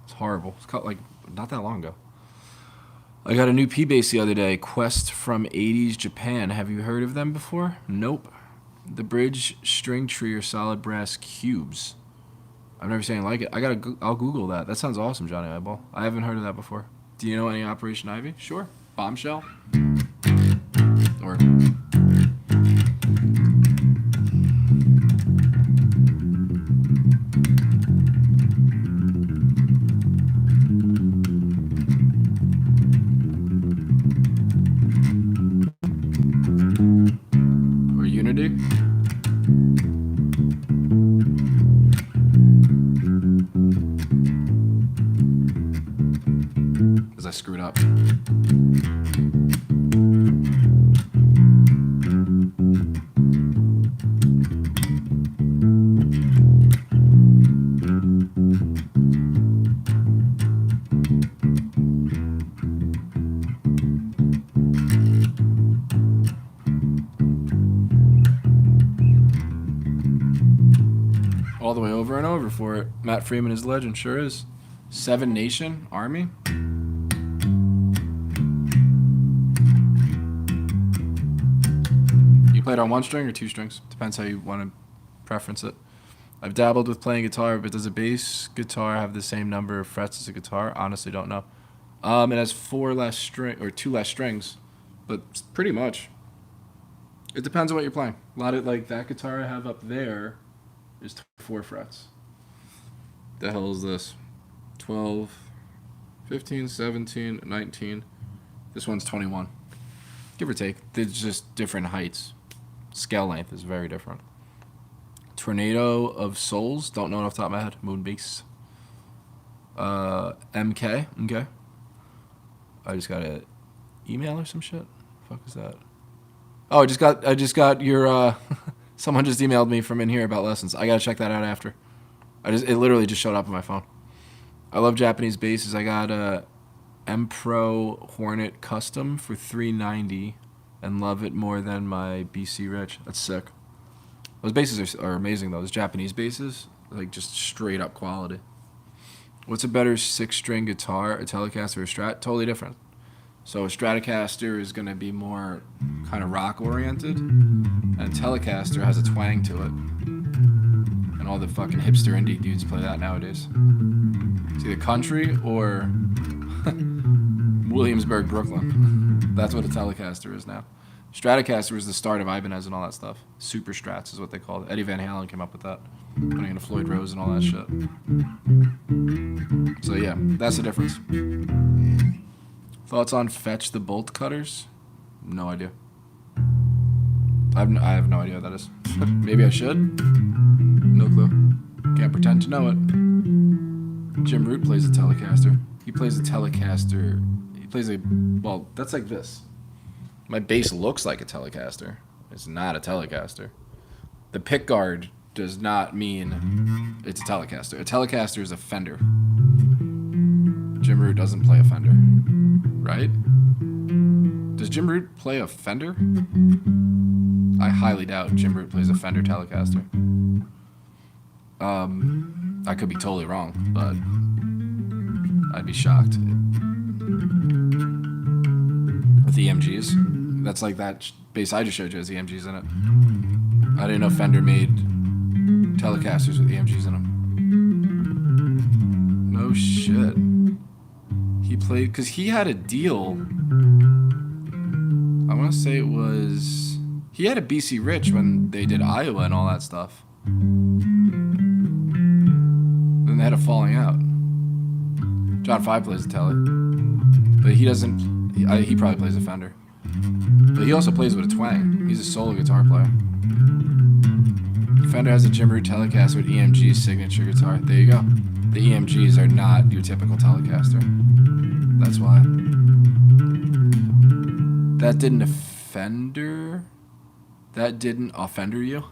It's horrible. It's caught like not that long ago. I got a new P-Bass the other day. Quest from 80s Japan. Have you heard of them before? Nope. The bridge, string tree, or solid brass cubes. I've never seen anything like it. I'll Google that. That sounds awesome, Johnny Eyeball. I haven't heard of that before. Do you know any Operation Ivy? Sure. Bombshell? Or... or Unity? Because I screwed up. All the way over and over for it. Matt Freeman is legend, sure is. Seven Nation Army. You played on one string or two strings? Depends how you want to preference it. I've dabbled with playing guitar, but does a bass guitar have the same number of frets as a guitar? Honestly, don't know. It has two less strings, but pretty much. It depends on what you're playing. A lot of like that guitar I have up there is 4 frets. The hell is this? 12, 15, 17, 19. This one's 21. Give or take. There's just different heights. Scale length is very different. Tornado of Souls. Don't know it off the top of my head. Moon Beast. MK. Okay. I just got an email or some shit. Fuck is that? Oh, I just got your someone just emailed me from in here about lessons. I gotta check that out after. It literally just showed up on my phone. I love Japanese basses. I got a M-Pro Hornet Custom for $390 and love it more than my BC Rich. That's sick. Those basses are amazing though. Those Japanese basses, like just straight up quality. What's a better 6-string guitar, a Telecaster or a Strat? Totally different. So a Stratocaster is going to be more kind of rock oriented, and a Telecaster has a twang to it. And all the fucking hipster indie dudes play that nowadays. It's either country or Williamsburg, Brooklyn. That's what a Telecaster is now. Stratocaster was the start of Ibanez and all that stuff. Super Strats is what they called it. Eddie Van Halen came up with that, putting in a Floyd Rose and all that shit. So yeah, that's the difference. Thoughts on Fetch the Bolt Cutters? No idea. I have no idea what that is. Maybe I should? No clue. Can't pretend to know it. Jim Root plays a Telecaster. He plays a Telecaster. He plays a... Well, that's like this. My bass looks like a Telecaster. It's not a Telecaster. The pickguard does not mean it's a Telecaster. A Telecaster is a Fender. Jim Root doesn't play a Fender. Right? Does Jim Root play a Fender? I highly doubt Jim Root plays a Fender Telecaster. I could be totally wrong, but I'd be shocked. With EMGs, that's like that bass I just showed you has EMGs in it. I didn't know Fender made Telecasters with EMGs in them. No shit. He played, because he had a deal, I want to say it was, he had a BC Rich when they did Iowa and all that stuff. Then they had a falling out. John 5 plays a Tele. But he doesn't... He probably plays a Fender. But he also plays with a twang. He's a solo guitar player. Fender has a Jim Root Telecaster with EMG's signature guitar. There you go. The EMGs are not your typical Telecaster. That's why. That didn't offender... That didn't offender you?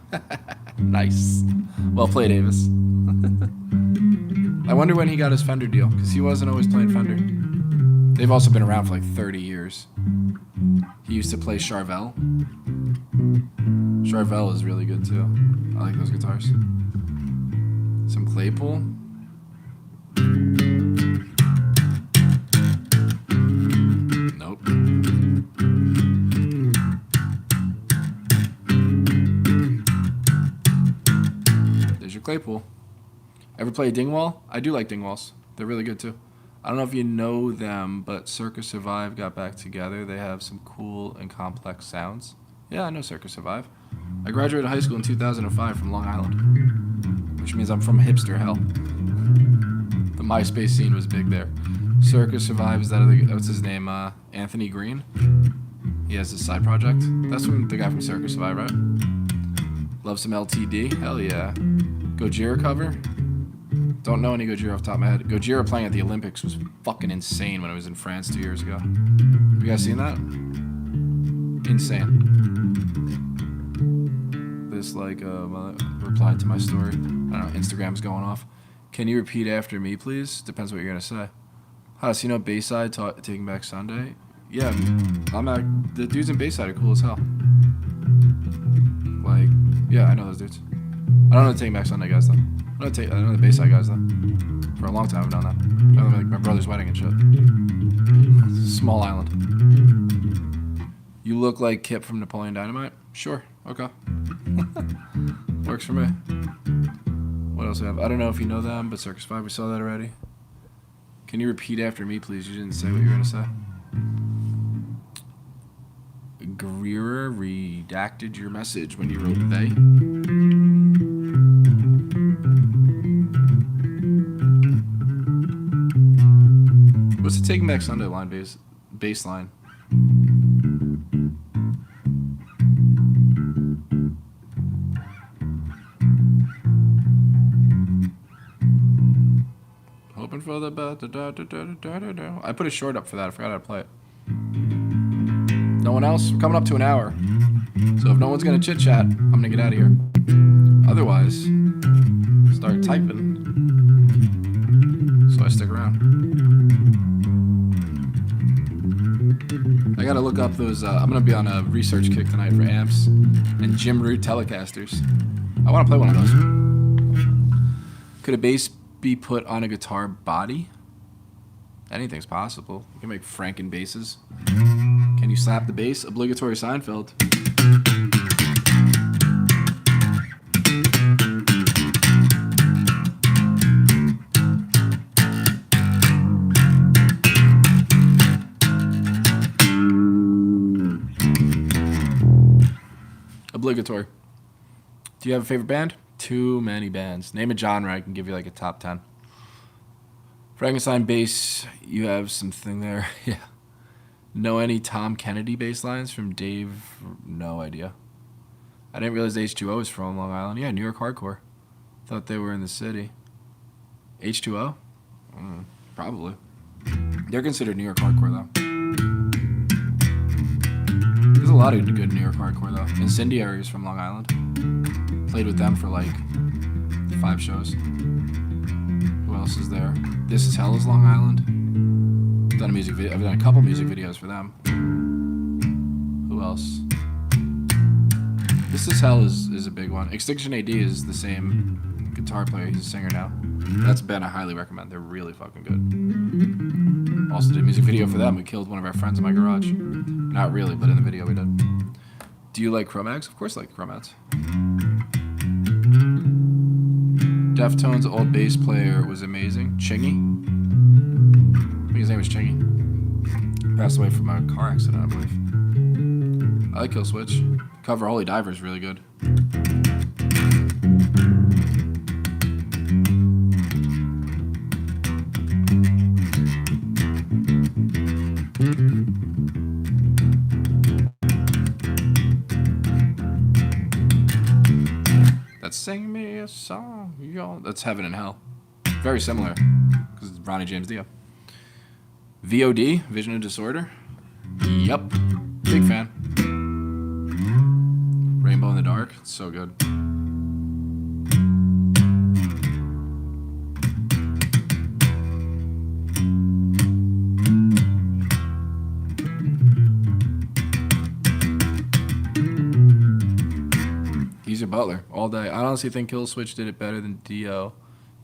Nice. Well played, Avis. I wonder when he got his Fender deal, because he wasn't always playing Fender. They've also been around for like 30 years. He used to play Charvel. Charvel is really good too. I like those guitars. Some Claypool. Nope. There's your Claypool. Ever play Dingwall? I do like Dingwalls. They're really good too. I don't know if you know them, but Circus Survive got back together. They have some cool and complex sounds. Yeah, I know Circus Survive. I graduated high school in 2005 from Long Island, which means I'm from hipster hell. The MySpace scene was big there. Circus Survive is that other, what's his name? Anthony Green. He has his side project. That's from the guy from Circus Survive, right? Love some LTD? Hell yeah. Gojira cover? Don't know any Gojira off the top of my head. Gojira playing at the Olympics was fucking insane when I was in France 2 years ago. Have you guys seen that? Insane. This replied to my story. I don't know, Instagram's going off. Can you repeat after me, please? Depends what you're gonna say. Huss, you know Bayside Taking Back Sunday? Yeah, the dudes in Bayside are cool as hell. Like, yeah, I know those dudes. I don't know the Taking Back Sunday guys though. I know the Bayside guys though. For a long time I've done that. I know them like my brother's wedding and shit. Small island. You look like Kip from Napoleon Dynamite? Sure. Okay. Works for me. What else do we have? I don't know if you know them, but Circus 5, we saw that already. Can you repeat after me, please? You didn't say what you were gonna say. Greer redacted your message when you wrote they. What's the Taking Back Sunday line bass line? Hoping for the I put a short up for that. I forgot how to play it. No one else? We're coming up to an hour. So if no one's gonna chit chat, I'm gonna get out of here. Otherwise, start typing. So I stick around. I gotta look up those. I'm gonna be on a research kick tonight for amps and Jim Root Telecasters. I wanna play one of those. Could a bass be put on a guitar body? Anything's possible. You can make Franken basses. Can you slap the bass? Obligatory Seinfeld. Obligatory. Do you have a favorite band? Too many bands. Name a genre, I can give you like a top 10. Frankenstein bass, you have something there. Yeah. Know any Tom Kennedy bass lines from Dave? No idea. I didn't realize H2O was from Long Island. Yeah, New York hardcore. Thought they were in the city. H2O? Probably. They're considered New York hardcore though. There's a lot of good New York hardcore though. Incendiary is from Long Island. Played with them for like 5 shows. Who else is there? This Is Hell is Long Island. I've done a couple music videos for them. Who else? This Is Hell is a big one. Extinction AD is the same guitar player. He's a singer now. That's a band I highly recommend. They're really fucking good. Also did a music video for them. We killed one of our friends in my garage. Not really, but in the video we did. Do you like Cro-Mags? Of course I like Cro-Mags. Deftones' old bass player was amazing. Chingy? I think his name was Chingy. Passed away from a car accident, I believe. I like Kill Switch. Cover Holy Diver is really good. Sing me a song, y'all. That's Heaven and Hell. Very similar, because it's Ronnie James Dio. VOD, Vision of Disorder. Yup. Big fan. Rainbow in the Dark. It's so good. He's your Butler all day. I honestly think Kill Switch did it better than Dio,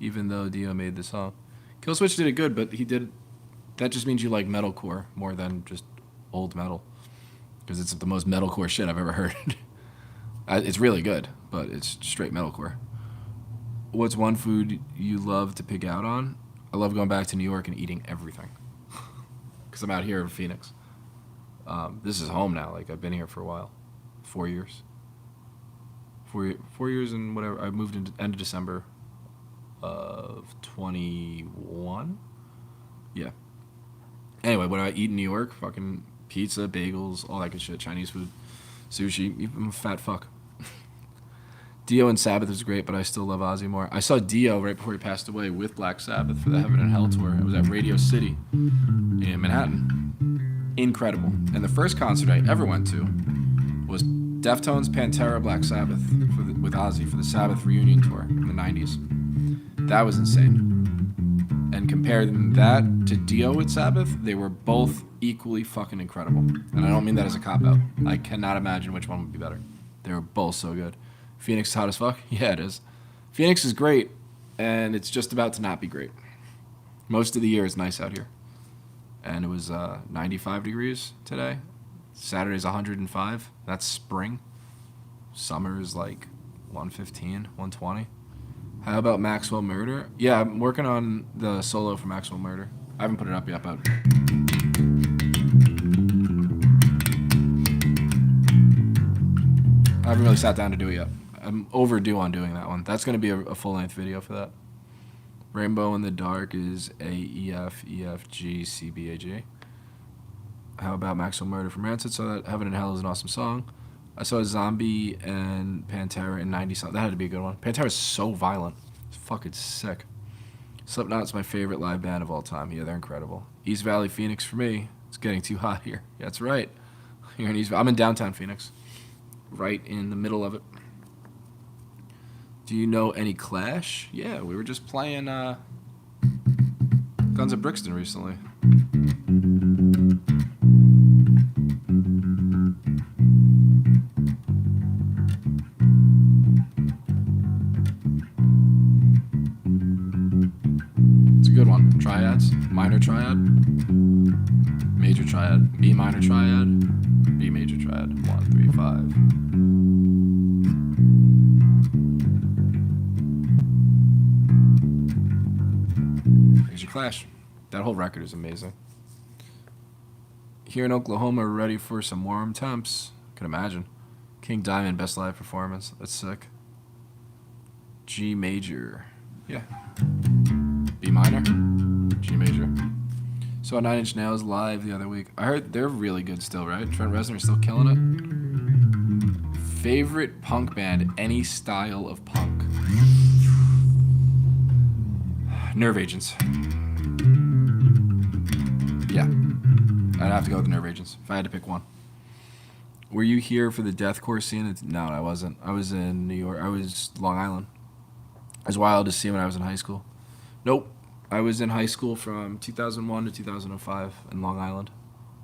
even though Dio made the song. Kill Switch did it good, but he did. That just means you like metalcore more than just old metal, because it's the most metalcore shit I've ever heard. It's really good, but it's straight metalcore. What's one food you love to pick out on? I love going back to New York and eating everything, because I'm out here in Phoenix. This is home now. Like, I've been here for a while, 4 years. 4 years and whatever. I moved in end of December of 21. Yeah. Anyway, what I eat in New York, fucking pizza, bagels, all that good shit, Chinese food, sushi. I'm a fat fuck. Dio and Sabbath was great, but I still love Ozzy more. I saw Dio right before he passed away with Black Sabbath for the Heaven and Hell tour. It was at Radio City in Manhattan. Incredible. And the first concert I ever went to was Deftones, Pantera, Black Sabbath with Ozzy for the Sabbath reunion tour in the 90s. That was insane. And comparing that to Dio with Sabbath, they were both equally fucking incredible. And I don't mean that as a cop-out. I cannot imagine which one would be better. They were both so good. Phoenix is hot as fuck? Yeah, it is. Phoenix is great, and it's just about to not be great. Most of the year is nice out here. And it was 95 degrees today. Saturday's 105. That's spring. Summer is like 115, 120. How about Maxwell Murder? Yeah, I'm working on the solo for Maxwell Murder. I haven't put it up yet, but I haven't really sat down to do it yet. I'm overdue on doing that one. That's going to be a full-length video for that. Rainbow in the Dark is A-E-F-E-F-G-C-B-A-G. How about Maxwell Murder from Rancid? So that Heaven and Hell is an awesome song. I saw Zombie and Pantera in 90 something. That had to be a good one. Pantera is so violent. It's fucking sick. Slipknot's my favorite live band of all time. Yeah, they're incredible. East Valley, Phoenix for me. It's getting too hot here. Yeah, that's right. You're in East Valley. I'm in downtown Phoenix. Right in the middle of it. Do you know any Clash? Yeah, we were just playing Guns at Brixton recently. It's a good one. Triads. Minor triad. Major triad. B minor triad. B major triad. 1, 3, 5. There's your Clash. That whole record is amazing. Here in Oklahoma, we're ready for some warm temps. Can imagine. King Diamond, best live performance. That's sick. G major. Yeah. B minor. G major. Saw 9 Inch Nails live the other week. I heard they're really good still, right? Trent Reznor's still killing it. Favorite punk band, any style of punk. Nerve Agents. Yeah. I'd have to go with the Nerve Agents if I had to pick one. Were you here for the deathcore scene? No, I wasn't. I was in New York. I was Long Island. It was wild to see when I was in high school. Nope. I was in high school from 2001 to 2005 in Long Island.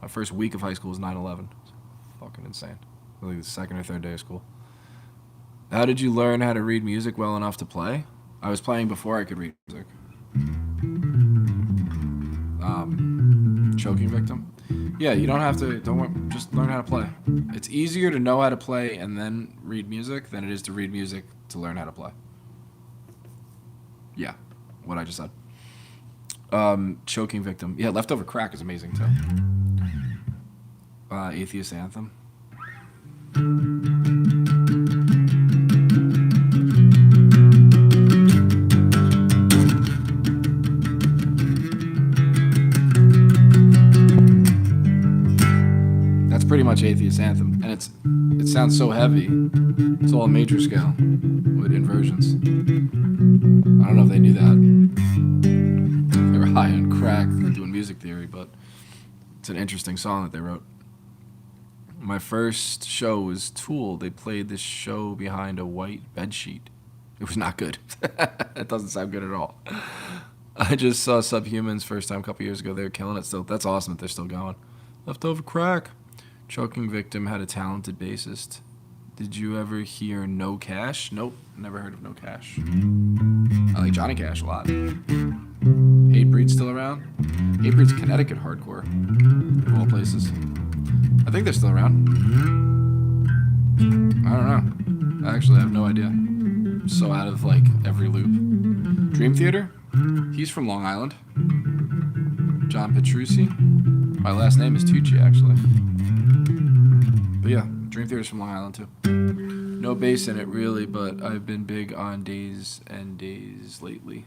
My first week of high school was 9/11. Fucking insane. Like the second or third day of school. How did you learn how to read music well enough to play? I was playing before I could read music. Choking victim. Yeah, you don't have to. Just learn how to play. It's easier to know how to play and then read music than it is to read music to learn how to play. Yeah, what I just said. Choking victim. Yeah, Leftover Crack is amazing too. Atheist Anthem. Pretty much Atheist Anthem, and it's sounds so heavy. It's all a major scale with inversions. I don't know if they knew that. They were high on crack doing music theory, but it's an interesting song that they wrote. My first show was Tool. They played this show behind a white bedsheet. It was not good. It doesn't sound good at all. I just saw Subhumans first time a couple years ago. They were killing it still. That's awesome that they're still going. Leftover Crack. Choking Victim had a talented bassist. Did you ever hear No Cash? Nope, never heard of No Cash. I like Johnny Cash a lot. Hatebreed still around? Hatebreed's Connecticut hardcore, of all places. I think they're still around. I don't know. Actually, I have no idea. I'm so out of like every loop. Dream Theater? He's from Long Island. John Petrucci. My last name is Tucci, actually. But yeah, Dream Theater's from Long Island too. No bass in it really, but I've been big on Days and Days lately.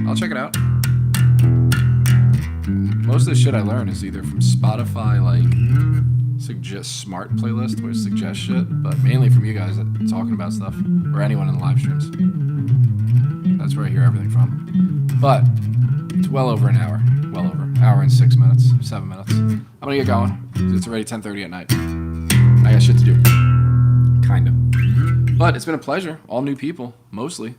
I'll check it out. Most of the shit I learn is either from Spotify, like suggest smart playlist where it suggests shit, but mainly from you guys talking about stuff, or anyone in the live streams. That's where I hear everything from. But it's well over an hour. Well over. Hour and 6 minutes, 7 minutes. I'm gonna get going. It's already 10:30 at night. I got shit to do. Kind of. But it's been a pleasure. All new people, mostly.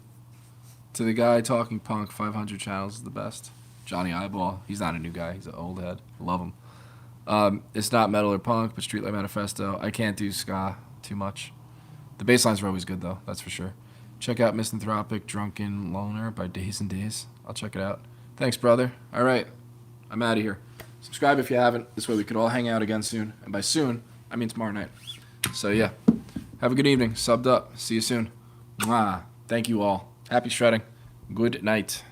To the guy talking punk, 500 channels is the best. Johnny Eyeball. He's not a new guy. He's an old head. Love him. It's not metal or punk, but Streetlight Manifesto. I can't do ska too much. The bass lines are always good, though. That's for sure. Check out Misanthropic Drunken Loner by Days and Days. I'll check it out. Thanks, brother. All right. I'm out of here. Subscribe if you haven't. This way we could all hang out again soon. And by soon, I mean tomorrow night. So, yeah. Have a good evening. Subbed up. See you soon. Mwah. Thank you all. Happy shredding. Good night.